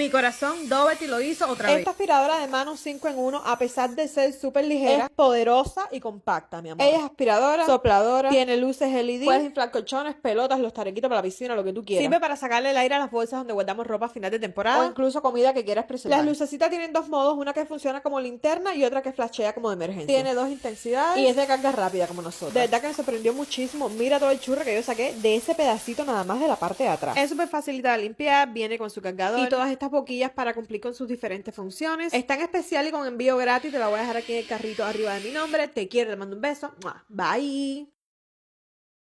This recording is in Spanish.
Mi corazón, Dovety lo hizo otra vez. Esta aspiradora de mano 5 en 1, a pesar de ser súper ligera, es poderosa y compacta, mi amor. Ella es aspiradora, sopladora, tiene luces LED, puedes inflar colchones, pelotas, los tarequitos para la piscina, lo que tú quieras. Sirve para sacarle el aire a las bolsas donde guardamos ropa a final de temporada o incluso comida que quieras preservar. Las lucecitas tienen dos modos, una que funciona como linterna y otra que flashea como de emergencia. Tiene dos intensidades y es de carga rápida como nosotros. De verdad que me sorprendió muchísimo. Mira todo el churro que yo saqué de ese pedacito nada más de la parte de atrás. Es súper facilita de limpiar, viene con su cargador y todas estas boquillas para cumplir con sus diferentes funciones. Está en especial y con envío gratis. Te la voy a dejar aquí en el carrito arriba de mi nombre. Te quiero, te mando un beso. Bye.